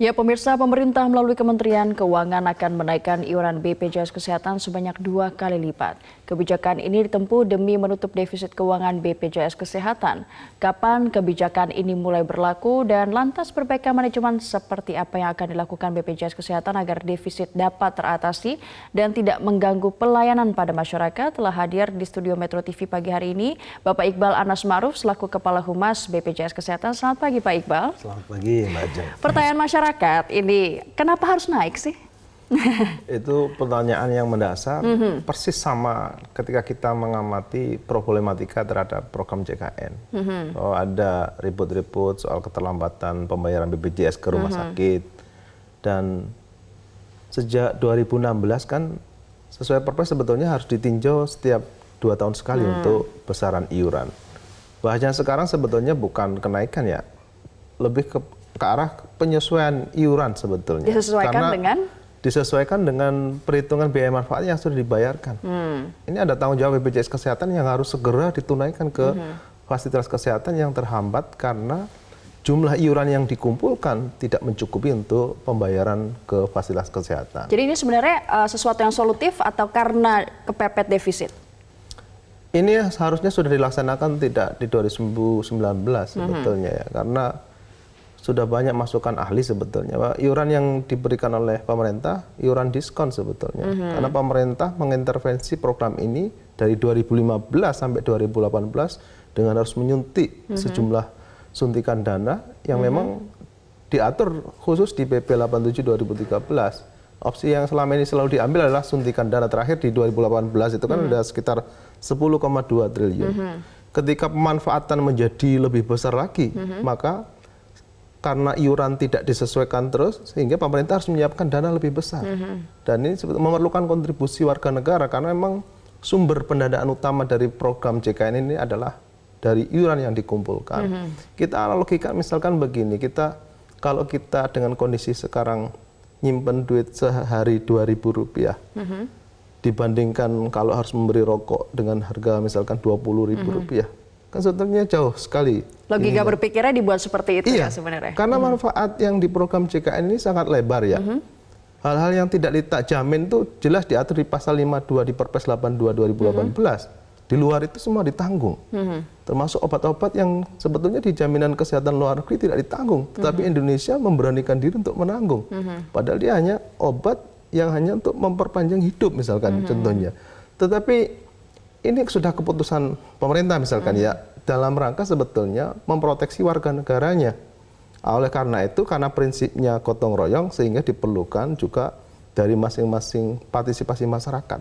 Ya pemirsa, pemerintah melalui Kementerian Keuangan akan menaikkan iuran BPJS Kesehatan sebanyak 2 kali lipat. Kebijakan ini ditempuh demi menutup defisit keuangan BPJS Kesehatan. Kapan kebijakan ini mulai berlaku dan lantas perbaikan manajemen seperti apa yang akan dilakukan BPJS Kesehatan agar defisit dapat teratasi dan tidak mengganggu pelayanan pada masyarakat telah hadir di studio Metro TV pagi hari ini Bapak Iqbal Anas Ma'ruf selaku Kepala Humas BPJS Kesehatan. Selamat pagi Pak Iqbal. Selamat pagi Mbak Ajeng. Pertanyaan masyarakat ini, kenapa harus naik sih? Itu pertanyaan yang mendasar, persis sama ketika kita mengamati problematika terhadap program JKN. Bahwa ada ribut-ribut soal keterlambatan pembayaran BPJS ke rumah sakit. Dan sejak 2016 kan sesuai Perpres sebetulnya harus ditinjau setiap 2 tahun sekali untuk besaran iuran. Bahasanya sekarang sebetulnya bukan kenaikan ya, lebih ke arah penyesuaian iuran sebetulnya. Disesuaikan dengan perhitungan biaya manfaat yang sudah dibayarkan. Ini ada tanggung jawab BPJS Kesehatan yang harus segera ditunaikan ke fasilitas kesehatan yang terhambat karena jumlah iuran yang dikumpulkan tidak mencukupi untuk pembayaran ke fasilitas kesehatan. Jadi ini sebenarnya sesuatu yang solutif atau karena kepepet defisit? Ini seharusnya sudah dilaksanakan tidak di 2019 sebetulnya ya, karena sudah banyak masukan ahli sebetulnya bahwa iuran yang diberikan oleh pemerintah iuran diskon sebetulnya, karena pemerintah mengintervensi program ini dari 2015 sampai 2018 dengan harus menyuntik sejumlah suntikan dana yang memang diatur khusus di PP 87 2013. Opsi yang selama ini selalu diambil adalah suntikan dana terakhir di 2018 itu kan ada sekitar 10,2 triliun. Ketika pemanfaatan menjadi lebih besar lagi, maka karena iuran tidak disesuaikan terus, sehingga pemerintah harus menyiapkan dana lebih besar. Dan ini memerlukan kontribusi warga negara, karena memang sumber pendanaan utama dari program JKN ini adalah dari iuran yang dikumpulkan. Kita analogikan misalkan begini, kalau kita dengan kondisi sekarang nyimpen duit sehari Rp2.000, dibandingkan kalau harus memberi rokok dengan harga misalkan Rp20.000, kan sebetulnya jauh sekali. Logika berpikirnya dibuat seperti itu iya, ya sebenarnya. Karena manfaat yang di program JKN ini sangat lebar ya. Hal-hal yang tidak jamin itu jelas diatur di pasal 52 di Perpres 82 2018. Di luar itu semua ditanggung. Termasuk obat-obat yang sebetulnya di jaminan kesehatan luar negeri tidak ditanggung. Tetapi Indonesia memberanikan diri untuk menanggung. Padahal dia hanya obat yang hanya untuk memperpanjang hidup misalkan contohnya. Tetapi ini sudah keputusan pemerintah misalkan ya, dalam rangka sebetulnya memproteksi warga negaranya. Oleh karena itu, karena prinsipnya gotong royong, sehingga diperlukan juga dari masing-masing partisipasi masyarakat.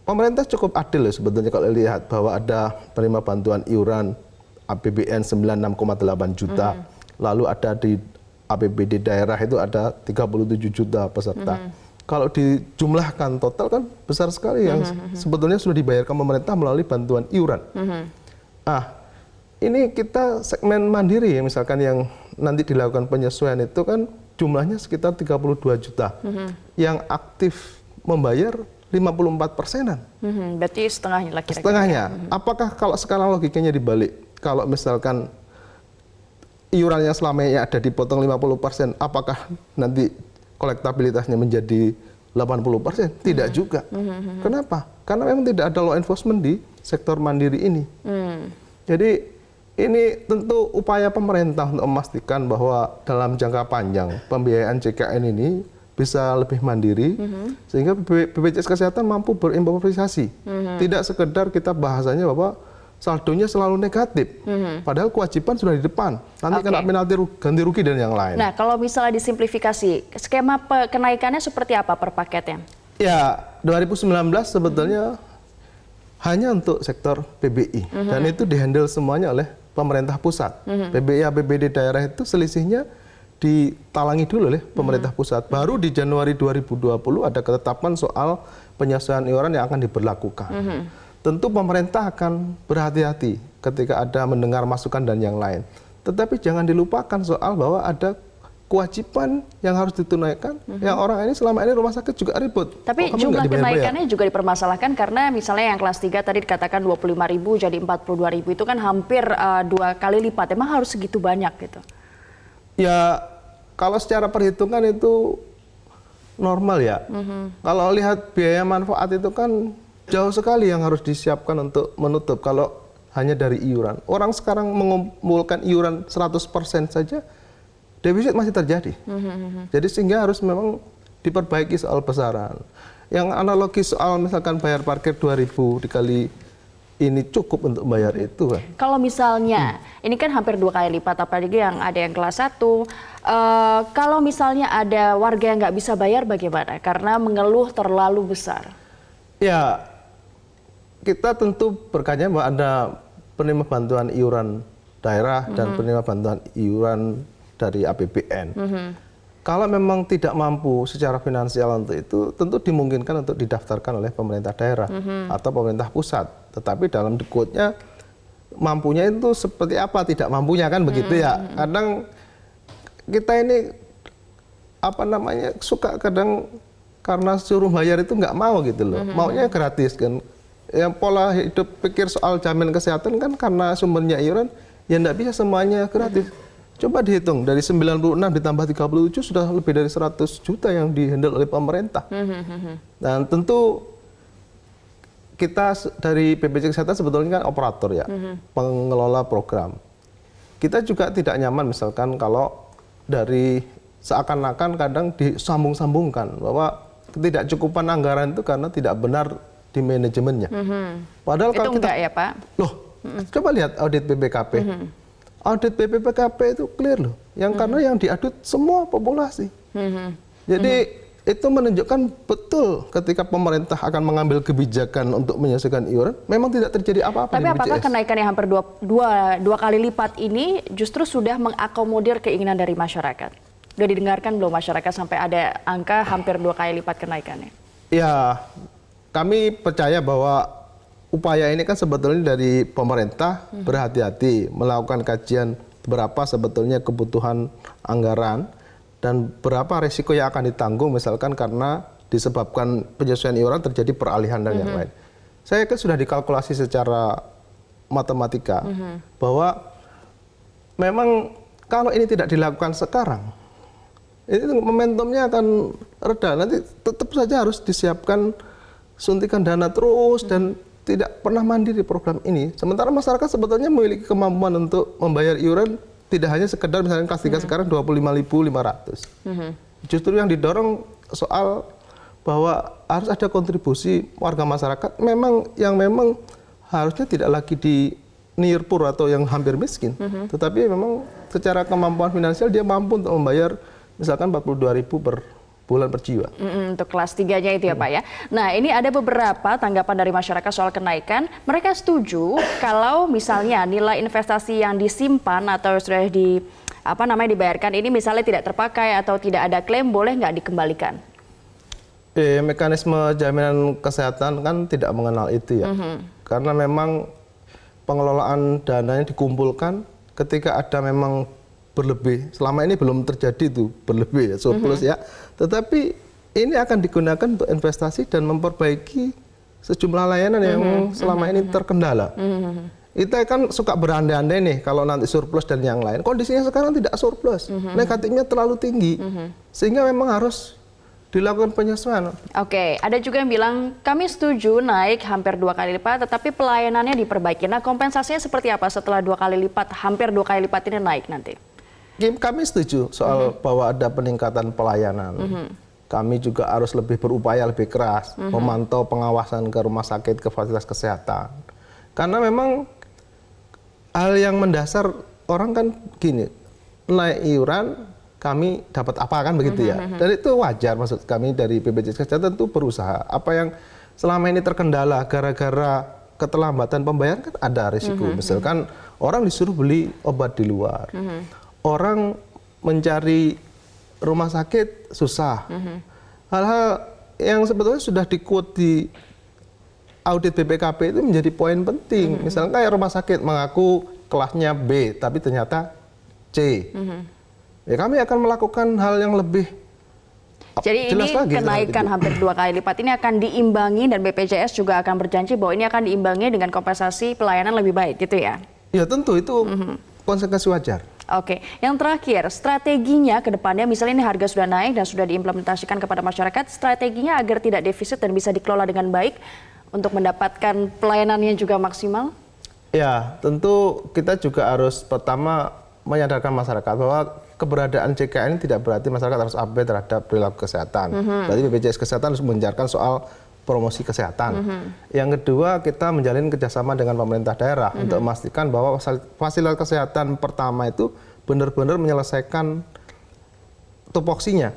Pemerintah cukup adil ya sebetulnya kalau lihat bahwa ada penerima bantuan iuran APBN 96,8 juta, lalu ada di APBD daerah itu ada 37 juta peserta. Kalau dijumlahkan total kan besar sekali yang sebetulnya sudah dibayarkan pemerintah melalui bantuan iuran. Ini kita segmen mandiri ya, misalkan yang nanti dilakukan penyesuaian itu kan jumlahnya sekitar 32 juta. Yang aktif membayar 54%-an. Berarti setengahnya lah kira-kira. Setengahnya. Apakah kalau sekarang logikanya dibalik, kalau misalkan iurannya selama ini ada dipotong 50%, apakah nanti kolektabilitasnya menjadi 80%? Tidak juga. Kenapa? Karena memang tidak ada law enforcement di sektor mandiri ini. Jadi ini tentu upaya pemerintah untuk memastikan bahwa dalam jangka panjang pembiayaan JKN ini bisa lebih mandiri, sehingga BPJS Kesehatan mampu berimprovisasi. Tidak sekedar kita bahasanya bahwa saldonya selalu negatif, padahal kewajiban sudah di depan. Nanti kena penalti ganti rugi dan yang lain. Nah, kalau misalnya disimplifikasi, skema kenaikannya seperti apa per paketnya? Ya, 2019 sebetulnya hanya untuk sektor PBI, dan itu dihandle semuanya oleh pemerintah pusat. PBI, APBD daerah itu selisihnya ditalangi dulu oleh pemerintah pusat. Baru di Januari 2020 ada ketetapan soal penyesuaian iuran yang akan diberlakukan. Tentu pemerintah akan berhati-hati ketika ada mendengar masukan dan yang lain. Tetapi jangan dilupakan soal bahwa ada kewajiban yang harus ditunaikan. Yang orang ini selama ini rumah sakit juga ribut. Tapi jumlah kenaikannya juga dipermasalahkan karena misalnya yang kelas 3 tadi dikatakan 25.000 jadi 42.000 itu kan hampir 2 kali lipat. Emang harus segitu banyak gitu? Ya kalau secara perhitungan itu normal ya. Kalau lihat biaya manfaat itu kan jauh sekali yang harus disiapkan untuk menutup kalau hanya dari iuran. Orang sekarang mengumpulkan iuran 100% saja, defisit masih terjadi. Jadi sehingga harus memang diperbaiki soal besaran. Yang analogi soal misalkan bayar parkir 2.000 dikali ini cukup untuk bayar itu kan. Kalau misalnya, ini kan hampir 2 kali lipat, apalagi yang ada yang kelas 1. Kalau misalnya ada warga yang nggak bisa bayar bagaimana? Karena mengeluh terlalu besar. Ya, kita tentu berkaca bahwa ada penerima bantuan iuran daerah dan penerima bantuan iuran dari APBN. Kalau memang tidak mampu secara finansial untuk itu, tentu dimungkinkan untuk didaftarkan oleh pemerintah daerah atau pemerintah pusat. Tetapi dalam quote-nya, mampunya itu seperti apa, tidak mampunya kan begitu ya. Kadang kita ini suka kadang karena suruh bayar itu nggak mau gitu loh. Maunya gratis kan. Yang pola hidup pikir soal jaminan kesehatan kan karena sumbernya iuran, ya nggak bisa semuanya gratis. Coba dihitung, dari 96 ditambah 37 sudah lebih dari 100 juta yang dihandle oleh pemerintah. Dan tentu kita dari BPJS Kesehatan sebetulnya kan operator ya, pengelola program. Kita juga tidak nyaman misalkan kalau dari seakan-akan kadang disambung-sambungkan bahwa ketidakcukupan anggaran itu karena tidak benar di manajemennya. Padahal kalau kita, enggak ya Pak? Loh, coba lihat audit BPKP. Audit BPKP itu clear loh, karena yang diaudit semua populasi. Jadi itu menunjukkan betul ketika pemerintah akan mengambil kebijakan untuk menyelesaikan iuran, memang tidak terjadi apa-apa. Tapi apakah kenaikan yang hampir dua kali lipat ini justru sudah mengakomodir keinginan dari masyarakat? Sudah didengarkan belum masyarakat sampai ada angka hampir 2 kali lipat kenaikannya? Ya, kami percaya bahwa upaya ini kan sebetulnya dari pemerintah berhati-hati melakukan kajian berapa sebetulnya kebutuhan anggaran dan berapa risiko yang akan ditanggung misalkan karena disebabkan penyesuaian iuran terjadi peralihan dan yang lain. Saya kan sudah dikalkulasi secara matematika bahwa memang kalau ini tidak dilakukan sekarang, ini momentumnya akan reda. Nanti tetap saja harus disiapkan suntikan dana terus dan tidak pernah mandiri program ini. Sementara masyarakat sebetulnya memiliki kemampuan untuk membayar iuran tidak hanya sekedar misalnya kelas 3 sekarang 25.500. Justru yang didorong soal bahwa harus ada kontribusi warga masyarakat memang harusnya tidak lagi di near poor atau yang hampir miskin. Tetapi memang secara kemampuan finansial dia mampu untuk membayar misalkan 42.000 per bulan per jiwa. Untuk kelas 3-nya itu ya Pak ya. Nah ini ada beberapa tanggapan dari masyarakat soal kenaikan. Mereka setuju kalau misalnya nilai investasi yang disimpan atau sudah dibayarkan ini misalnya tidak terpakai atau tidak ada klaim, boleh nggak dikembalikan? Mekanisme jaminan kesehatan kan tidak mengenal itu ya. Karena memang pengelolaan dananya dikumpulkan ketika ada memang berlebih. Selama ini belum terjadi tuh berlebih ya, surplus ya. Tetapi ini akan digunakan untuk investasi dan memperbaiki sejumlah layanan yang selama ini terkendala. Kita kan suka berandai-andai nih kalau nanti surplus dan yang lain. Kondisinya sekarang tidak surplus, negatifnya terlalu tinggi. Sehingga memang harus dilakukan penyesuaian. Oke, ada juga yang bilang kami setuju naik hampir 2 kali lipat, tetapi pelayanannya diperbaiki. Nah kompensasinya seperti apa setelah 2 kali lipat, hampir 2 kali lipat ini naik nanti? Kami setuju soal bahwa ada peningkatan pelayanan. Kami juga harus lebih berupaya lebih keras memantau pengawasan ke rumah sakit, ke fasilitas kesehatan. Karena memang hal yang mendasar orang kan gini, naik iuran kami dapat apa kan begitu ya. Dan itu wajar, maksud kami dari BPJS Kesehatan itu berusaha. Apa yang selama ini terkendala gara-gara keterlambatan pembayaran kan ada risiko. Misalkan orang disuruh beli obat di luar. Orang mencari rumah sakit susah. Hal-hal yang sebetulnya sudah di-quote di audit BPKP itu menjadi poin penting. Misalnya kayak rumah sakit mengaku kelasnya B, tapi ternyata C. Ya kami akan melakukan hal yang lebih jadi jelas ini lagi, kenaikan hampir 2 kali lipat ini akan diimbangi dan BPJS juga akan berjanji bahwa ini akan diimbangi dengan kompensasi pelayanan lebih baik gitu ya? Ya tentu itu konsekuensi wajar. Oke, yang terakhir, strateginya ke depannya, misalnya ini harga sudah naik dan sudah diimplementasikan kepada masyarakat, strateginya agar tidak defisit dan bisa dikelola dengan baik untuk mendapatkan pelayanannya juga maksimal? Ya, tentu kita juga harus pertama menyadarkan masyarakat bahwa keberadaan JKN ini tidak berarti masyarakat harus abai terhadap perilaku kesehatan. Berarti BPJS Kesehatan harus mengejarkan soal promosi kesehatan. Yang kedua, kita menjalin kerjasama dengan pemerintah daerah untuk memastikan bahwa fasilitas kesehatan pertama itu benar-benar menyelesaikan tupoksinya.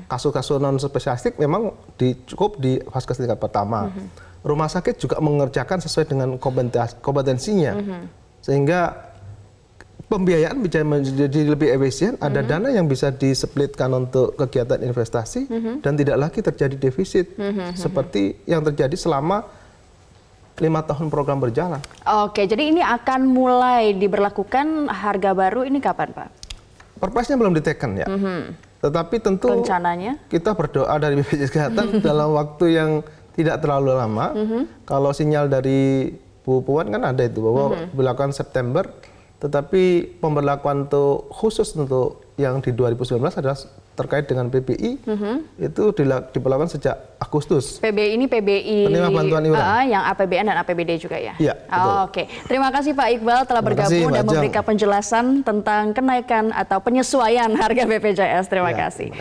Kasus-kasus non spesialistik memang cukup di vaskes tingkat pertama. Rumah sakit juga mengerjakan sesuai dengan kompetensinya, sehingga pembiayaan bisa menjadi lebih efisien, ada dana yang bisa displitkan untuk kegiatan investasi dan tidak lagi terjadi defisit seperti yang terjadi selama 5 tahun program berjalan. Oke, jadi ini akan mulai diberlakukan harga baru ini kapan, Pak? Perpresnya belum diteken ya, tetapi tentu rencananya kita berdoa dari BPJS Kesehatan dalam waktu yang tidak terlalu lama. Kalau sinyal dari Bu Puan kan ada itu bahwa dilakukan September. Tetapi pemberlakuan untuk khusus untuk yang di 2019 adalah terkait dengan PBI itu diberlakukan sejak Agustus. PBI ini PBI penerima bantuan iuran yang APBN dan APBD juga ya? Iya, betul. Oke, terima kasih Pak Iqbal telah bergabung dan memberikan penjelasan tentang kenaikan atau penyesuaian harga BPJS. Terima kasih.